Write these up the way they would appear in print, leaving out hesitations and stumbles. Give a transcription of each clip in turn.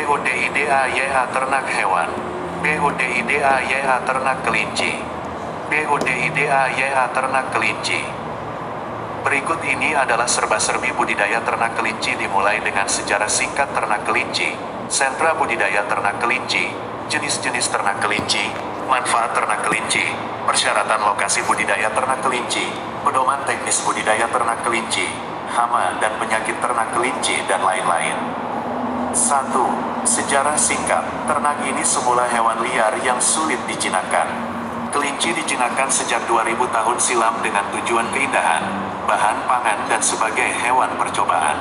BUDIDAYA ternak hewan. BUDIDAYA ternak kelinci. BUDIDAYA ternak kelinci. Berikut ini adalah serba-serbi budidaya ternak kelinci dimulai dengan sejarah singkat ternak kelinci, sentra budidaya ternak kelinci, jenis-jenis ternak kelinci, manfaat ternak kelinci, persyaratan lokasi budidaya ternak kelinci, pedoman teknis budidaya ternak kelinci, hama dan penyakit ternak kelinci, dan lain-lain. 1. Sejarah singkat. Ternak ini semula hewan liar yang sulit dijinakkan. Kelinci dijinakkan sejak 2000 tahun silam dengan tujuan keindahan, bahan pangan dan sebagai hewan percobaan.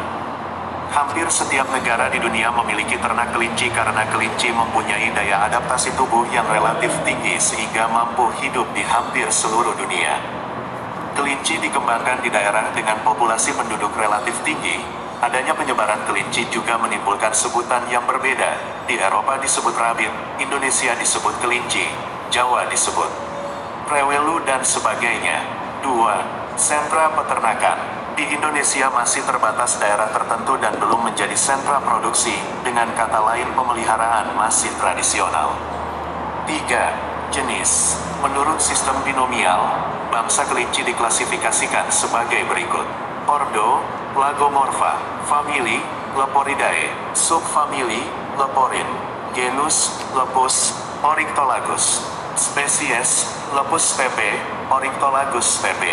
Hampir setiap negara di dunia memiliki ternak kelinci karena kelinci mempunyai daya adaptasi tubuh yang relatif tinggi sehingga mampu hidup di hampir seluruh dunia. Kelinci dikembangkan di daerah dengan populasi penduduk relatif tinggi. Adanya penyebaran kelinci juga menimbulkan sebutan yang berbeda. Di Eropa disebut rabit, Indonesia disebut kelinci, Jawa disebut rewelu dan sebagainya. 2. Sentra peternakan. Di Indonesia masih terbatas daerah tertentu dan belum menjadi sentra produksi, dengan kata lain pemeliharaan masih tradisional. 3. Jenis. Menurut sistem binomial, bangsa kelinci diklasifikasikan sebagai berikut. Ordo, Lagomorpha. Famili, Leporidae. Subfamili, Leporin. Genus, Lepus, Oryctolagus. Spesies, Lepus pp, Oryctolagus pp.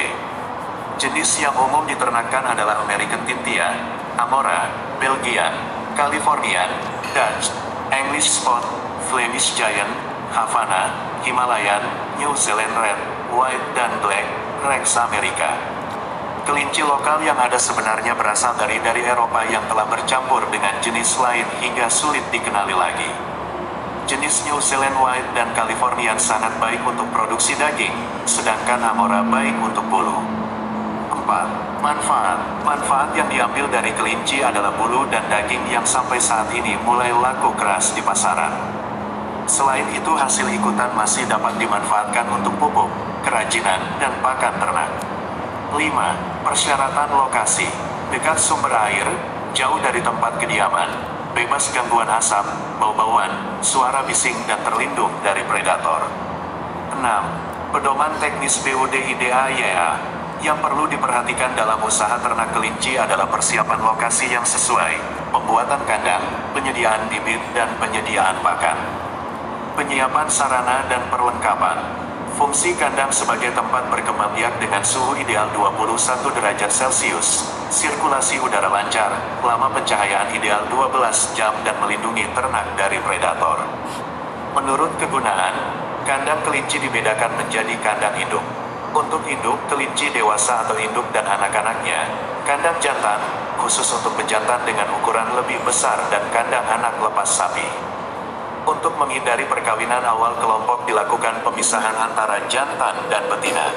Jenis yang umum diternakan adalah American Tintia, Amora, Belgian, Californian, Dutch, English Spot, Flemish Giant, Havana, Himalayan, New Zealand Red, White dan Black, Rex America. Kelinci lokal yang ada sebenarnya berasal dari Eropa yang telah bercampur dengan jenis lain hingga sulit dikenali lagi. Jenis New Zealand White dan Californian sangat baik untuk produksi daging, sedangkan Amora baik untuk bulu. 4. Manfaat. Manfaat yang diambil dari kelinci adalah bulu dan daging yang sampai saat ini mulai laku keras di pasaran. Selain itu hasil ikutan masih dapat dimanfaatkan untuk pupuk, kerajinan, dan pakan ternak. 5. Persyaratan lokasi. Dekat sumber air, jauh dari tempat kediaman, bebas gangguan asap, bau-bauan, suara bising dan terlindung dari predator. 6. Pedoman teknis BUDIDAYA. Yang perlu diperhatikan dalam usaha ternak kelinci adalah persiapan lokasi yang sesuai, pembuatan kandang, penyediaan bibit dan penyediaan pakan. Penyiapan sarana dan perlengkapan. Fungsi kandang sebagai tempat berkembang biak dengan suhu ideal 21 derajat Celcius, sirkulasi udara lancar, lama pencahayaan ideal 12 jam dan melindungi ternak dari predator. Menurut kegunaan, kandang kelinci dibedakan menjadi kandang induk. Untuk induk, kelinci dewasa atau induk dan anak-anaknya, kandang jantan, khusus untuk pejantan dengan ukuran lebih besar dan kandang anak lepas sapi. Untuk menghindari perkawinan awal kelompok dilakukan pemisahan antara jantan dan betina.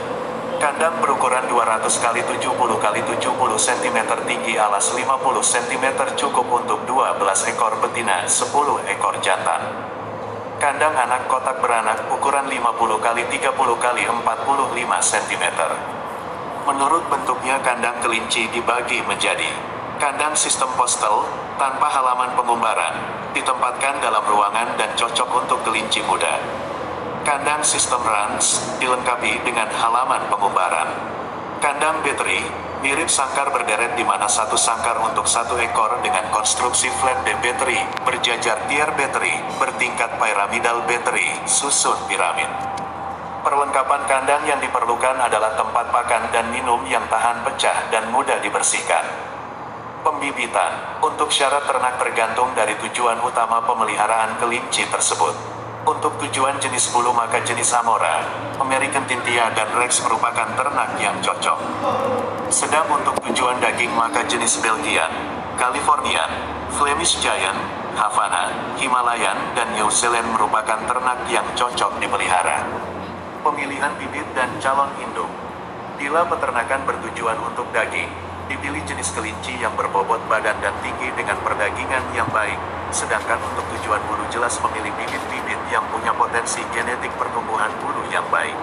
Kandang berukuran 200 x 70 x 70 cm tinggi alas 50 cm cukup untuk 12 ekor betina, 10 ekor jantan. Kandang anak kotak beranak ukuran 50 x 30 x 45 cm. Menurut bentuknya kandang kelinci dibagi menjadi kandang sistem postel, tanpa halaman pengumbaran, ditempatkan dalam ruangan dan cocok untuk kelinci muda. Kandang sistem ranch, dilengkapi dengan halaman pengumbaran. Kandang battery, mirip sangkar berderet di mana satu sangkar untuk satu ekor dengan konstruksi flat D battery, berjajar tier battery, bertingkat pyramidal battery, susun piramid. Perlengkapan kandang yang diperlukan adalah tempat pakan dan minum yang tahan pecah dan mudah dibersihkan. Pembibitan. Untuk syarat ternak tergantung dari tujuan utama pemeliharaan kelinci tersebut. Untuk tujuan jenis bulu maka jenis Amora, American Tintia dan Rex merupakan ternak yang cocok. Sedang untuk tujuan daging maka jenis Belgian, Californian, Flemish Giant, Havana, Himalayan dan New Zealand merupakan ternak yang cocok dipelihara. Pemilihan bibit dan calon induk. Bila peternakan bertujuan untuk daging, dipilih jenis kelinci yang berbobot badan dan tinggi dengan perdagingan yang baik, sedangkan untuk tujuan bulu jelas memilih bibit-bibit yang punya potensi genetik pertumbuhan bulu yang baik.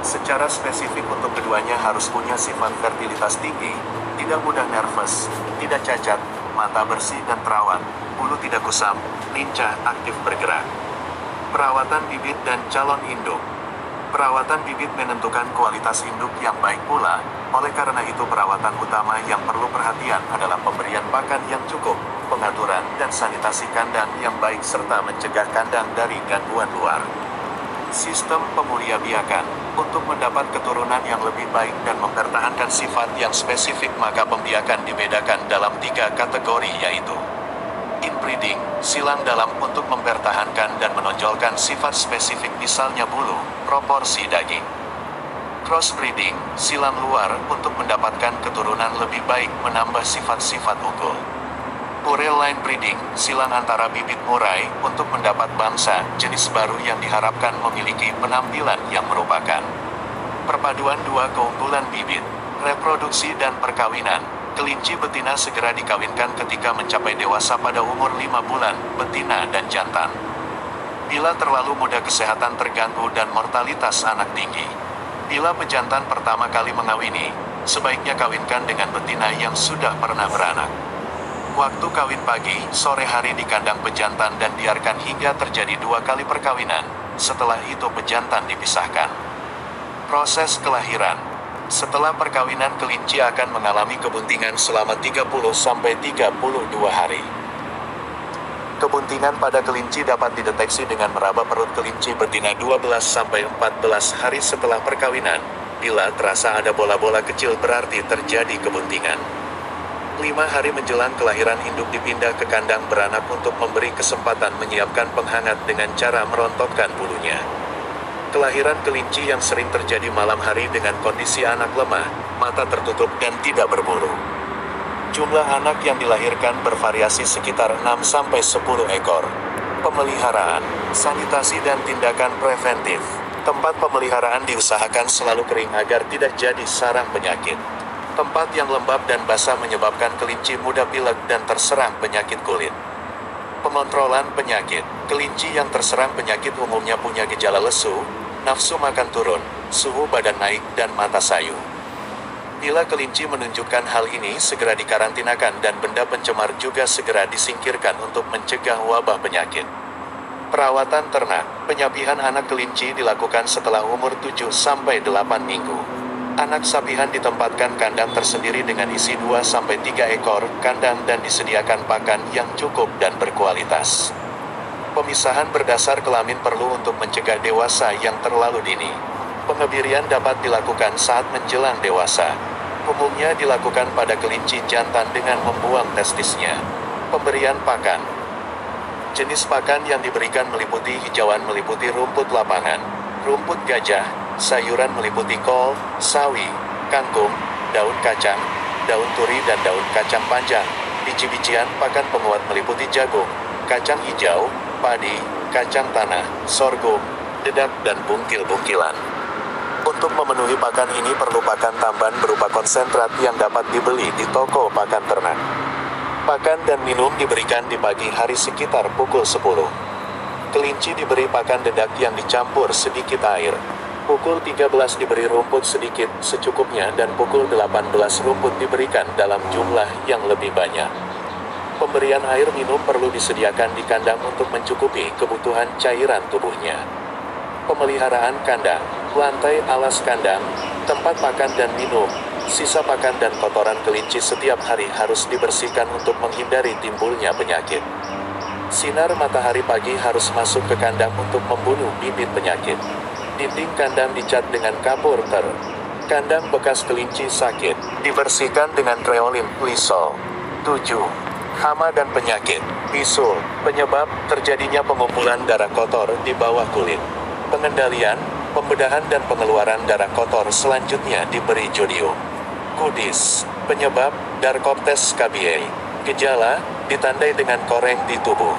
Secara spesifik untuk keduanya harus punya sifat fertilitas tinggi, tidak mudah nervous, tidak cacat, mata bersih dan terawat, bulu tidak kusam, lincah, aktif bergerak. Perawatan bibit dan calon induk. Perawatan bibit menentukan kualitas induk yang baik pula, oleh karena itu perawatan utama yang perlu perhatian adalah pemberian pakan yang cukup, pengaturan dan sanitasi kandang yang baik serta mencegah kandang dari gangguan luar. Sistem pemulia biakan. Untuk mendapat keturunan yang lebih baik dan mempertahankan sifat yang spesifik maka pembiakan dibedakan dalam 3 kategori yaitu inbreeding, silang dalam untuk mempertahankan dan menonjolkan sifat spesifik misalnya bulu, proporsi daging. Crossbreeding, silang luar untuk mendapatkan keturunan lebih baik menambah sifat-sifat unggul. Purel line breeding, silang antara bibit murai untuk mendapat bangsa jenis baru yang diharapkan memiliki penampilan yang merupakan perpaduan 2 keunggulan bibit. Reproduksi dan perkawinan. Kelinci betina segera dikawinkan ketika mencapai dewasa pada umur 5 bulan, betina dan jantan. Bila terlalu muda kesehatan terganggu dan mortalitas anak tinggi. Bila pejantan pertama kali mengawini, sebaiknya kawinkan dengan betina yang sudah pernah beranak. Waktu kawin pagi, sore hari di kandang pejantan dan biarkan hingga terjadi 2 kali perkawinan. Setelah itu pejantan dipisahkan. Proses kelahiran. Setelah perkawinan kelinci akan mengalami kebuntingan selama 30-32 hari. Kebuntingan pada kelinci dapat dideteksi dengan meraba perut kelinci betina 12-14 hari setelah perkawinan. Bila terasa ada bola-bola kecil berarti terjadi kebuntingan. 5 hari menjelang kelahiran induk dipindah ke kandang beranak untuk memberi kesempatan menyiapkan penghangat dengan cara merontokkan bulunya. Kelahiran kelinci yang sering terjadi malam hari dengan kondisi anak lemah, mata tertutup dan tidak berbulu. Jumlah anak yang dilahirkan bervariasi sekitar 6-10 ekor. Pemeliharaan, sanitasi dan tindakan preventif. Tempat pemeliharaan diusahakan selalu kering agar tidak jadi sarang penyakit. Tempat yang lembab dan basah menyebabkan kelinci mudah pilek dan terserang penyakit kulit. Pengontrolan penyakit. Kelinci yang terserang penyakit umumnya punya gejala lesu, nafsu makan turun, suhu badan naik, dan mata sayu. Bila kelinci menunjukkan hal ini segera dikarantinakan dan benda pencemar juga segera disingkirkan untuk mencegah wabah penyakit. Perawatan ternak. Penyapihan anak kelinci dilakukan setelah umur 7-8 minggu. Anak sapihan ditempatkan kandang tersendiri dengan isi 2-3 ekor kandang dan disediakan pakan yang cukup dan berkualitas. Pemisahan berdasar kelamin perlu untuk mencegah dewasa yang terlalu dini. Pengebirian dapat dilakukan saat menjelang dewasa. Umumnya dilakukan pada kelinci jantan dengan membuang testisnya. Pemberian pakan. Jenis pakan yang diberikan meliputi hijauan meliputi rumput lapangan, rumput gajah, sayuran meliputi kol, sawi, kangkung, daun kacang, daun turi dan daun kacang panjang. Biji-bijian pakan penguat meliputi jagung, kacang hijau, padi, kacang tanah, sorghum, dedak dan bungkil-bungkilan. Untuk memenuhi pakan ini perlu pakan tambahan berupa konsentrat yang dapat dibeli di toko pakan ternak. Pakan dan minum diberikan di pagi hari sekitar pukul 10. Kelinci diberi pakan dedak yang dicampur sedikit air. Pukul 13 diberi rumput sedikit secukupnya dan pukul 18 rumput diberikan dalam jumlah yang lebih banyak. Pemberian air minum perlu disediakan di kandang untuk mencukupi kebutuhan cairan tubuhnya. Pemeliharaan kandang, lantai alas kandang, tempat makan dan minum, sisa pakan dan kotoran kelinci setiap hari harus dibersihkan untuk menghindari timbulnya penyakit. Sinar matahari pagi harus masuk ke kandang untuk membunuh bibit penyakit. Dinding kandang dicat dengan kapur ter. Kandang bekas kelinci sakit dibersihkan dengan kreolin Lysol. 7. Hama dan penyakit. Bisul, penyebab terjadinya pengumpulan darah kotor di bawah kulit. Pengendalian, pembedahan dan pengeluaran darah kotor selanjutnya diberi jodium. Kudis, penyebab Darkoptes scabiei. Gejala, ditandai dengan koreng di tubuh.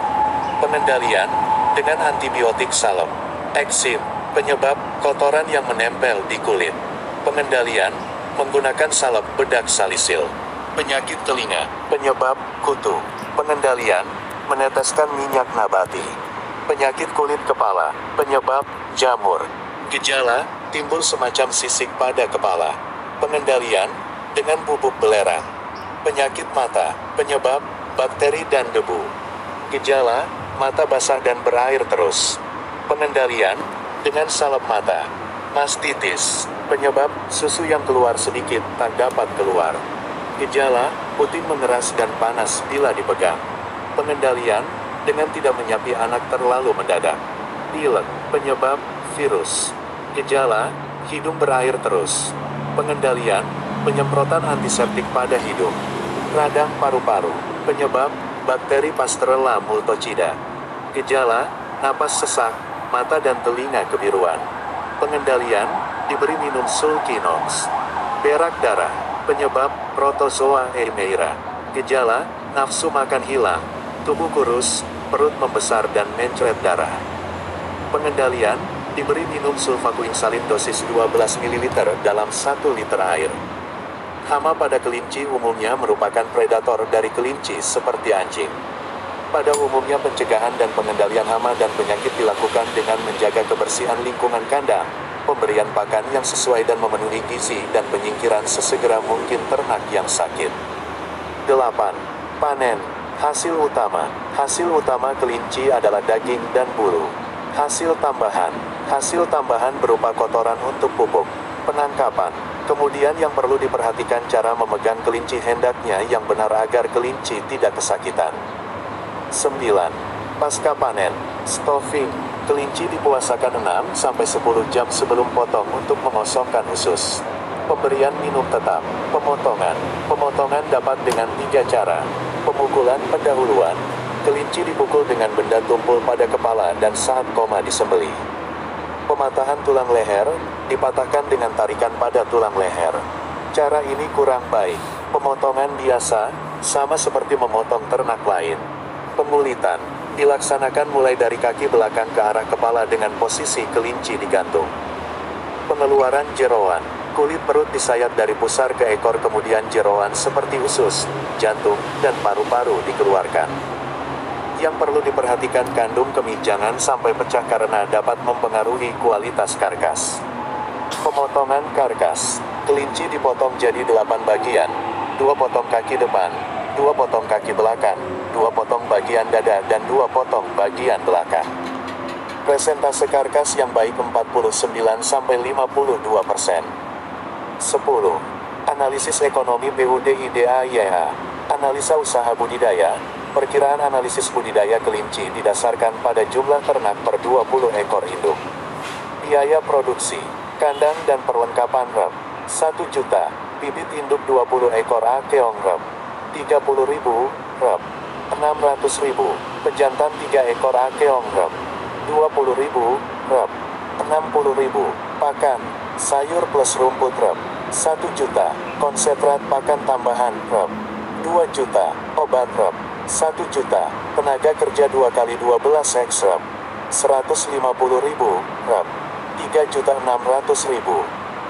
Pengendalian, dengan antibiotik salep. Eksim, penyebab kotoran yang menempel di kulit. Pengendalian, menggunakan salep bedak salisil. Penyakit telinga, penyebab kutu. Pengendalian, meneteskan minyak nabati. Penyakit kulit kepala, penyebab jamur. Gejala, timbul semacam sisik pada kepala. Pengendalian, dengan bubuk belerang. Penyakit mata, penyebab bakteri dan debu. Gejala, mata basah dan berair terus. Pengendalian, dengan salep mata. Mastitis, penyebab, susu yang keluar sedikit tak dapat keluar. Gejala, putih mengeras dan panas bila dipegang. Pengendalian, dengan tidak menyapi anak terlalu mendadak. Pilek, penyebab, virus. Gejala, hidung berair terus. Pengendalian, penyemprotan antiseptik pada hidung. Radang paru-paru, penyebab, bakteri Pasteurella multocida. Gejala, napas sesak, mata dan telinga kebiruan. Pengendalian, diberi minum sulkinox. Berak darah, penyebab, protozoa erythema. Gejala, nafsu makan hilang, tubuh kurus, perut membesar dan mencret darah. Pengendalian, diberi minum sulfaguin salin dosis 12 ml dalam 1 liter air. Hama pada kelinci umumnya merupakan predator dari kelinci seperti anjing. Pada umumnya pencegahan dan pengendalian hama dan penyakit dilakukan dengan menjaga kebersihan lingkungan kandang, pemberian pakan yang sesuai dan memenuhi gizi dan penyingkiran sesegera mungkin ternak yang sakit. 8. Panen. Hasil utama. Hasil utama kelinci adalah daging dan bulu. Hasil tambahan. Hasil tambahan berupa kotoran untuk pupuk. Penangkapan. Kemudian yang perlu diperhatikan cara memegang kelinci hendaknya yang benar agar kelinci tidak kesakitan. 9. Pasca panen. Stuffing. Kelinci dipuasakan 6-10 jam sebelum potong untuk mengosongkan usus. Pemberian minum tetap. Pemotongan. Pemotongan dapat dengan 3 cara. Pemukulan pendahuluan. Kelinci dipukul dengan benda tumpul pada kepala dan saat koma disembelih. Pematahan tulang leher, dipatahkan dengan tarikan pada tulang leher. Cara ini kurang baik. Pemotongan biasa, sama seperti memotong ternak lain. Pengulitan, dilaksanakan mulai dari kaki belakang ke arah kepala dengan posisi kelinci digantung. Pengeluaran jeroan, kulit perut disayat dari pusar ke ekor kemudian jeroan seperti usus, jantung, dan paru-paru dikeluarkan. Yang perlu diperhatikan kandung kemih jangan sampai pecah karena dapat mempengaruhi kualitas karkas. Pemotongan karkas. Kelinci dipotong jadi 8 bagian. 2 potong kaki depan, 2 potong kaki belakang, 2 potong bagian dada dan 2 potong bagian belakang. Presentase karkas yang baik 49-52%. 10. Analisis ekonomi BUDIDAYA. Analisa usaha budidaya. Perkiraan analisis budidaya kelinci didasarkan pada jumlah ternak per 20 ekor induk. Biaya produksi, kandang dan perlengkapan rep, 1 juta, bibit induk 20 ekor A keong rep, 30.000, rep, 600.000, pejantan 3 ekor A keong rep, 20.000, rep, 60.000, pakan, sayur plus rumput rep, 1 juta, konsentrat pakan tambahan rep, 2 juta, obat rep, 1 juta, tenaga kerja 2 kali 12 X rep, 150.000, rep, 3.600.000.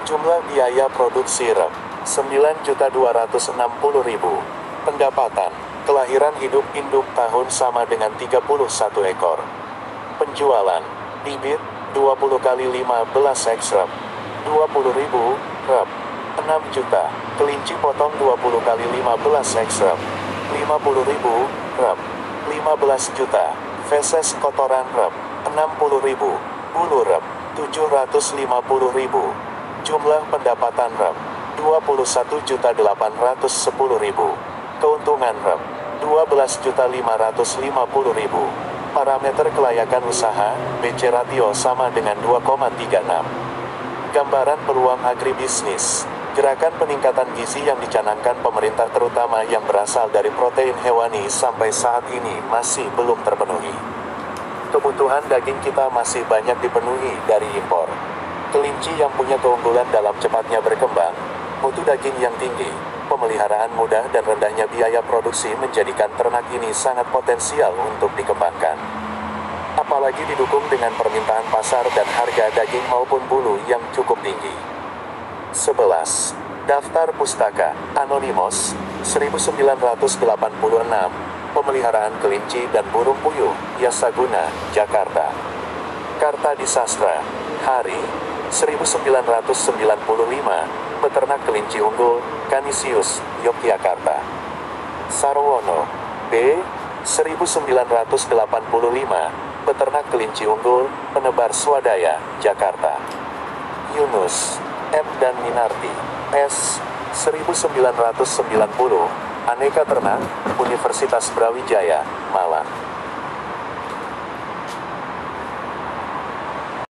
Jumlah biaya produksi rep, 9.260.000. Pendapatan, kelahiran hidup induk tahun sama dengan 31 ekor. Penjualan, bibit, 20 kali 15 X rep, 20.000, rep, 6 juta, kelinci potong 20 kali 15 X rep, 50.000, rep, 15 juta, feses kotoran rep, 60.000, bulu rep, 750.000. Jumlah pendapatan rep, 21.810.000. Keuntungan rep, 12.550.000. Parameter kelayakan usaha, BC ratio sama dengan 2,36. Gambaran peluang agribisnis. Gerakan peningkatan gizi yang dicanangkan pemerintah terutama yang berasal dari protein hewani sampai saat ini masih belum terpenuhi. Kebutuhan daging kita masih banyak dipenuhi dari impor. Kelinci yang punya keunggulan dalam cepatnya berkembang, mutu daging yang tinggi, pemeliharaan mudah dan rendahnya biaya produksi menjadikan ternak ini sangat potensial untuk dikembangkan. Apalagi didukung dengan permintaan pasar dan harga daging maupun bulu yang cukup tinggi. 11. Daftar Pustaka, Anonymous, 1986, Pemeliharaan Kelinci dan Burung Puyuh, Yasaguna, Jakarta. Karta di Sastra, Hari, 1995, Peternak Kelinci Unggul, Kanisius, Yogyakarta. Sarwono, B. 1985, peternak kelinci unggul, penebar swadaya, Jakarta. Yunus M. dan Minarti S. 1990, Aneka Ternak, Universitas Brawijaya, Malang.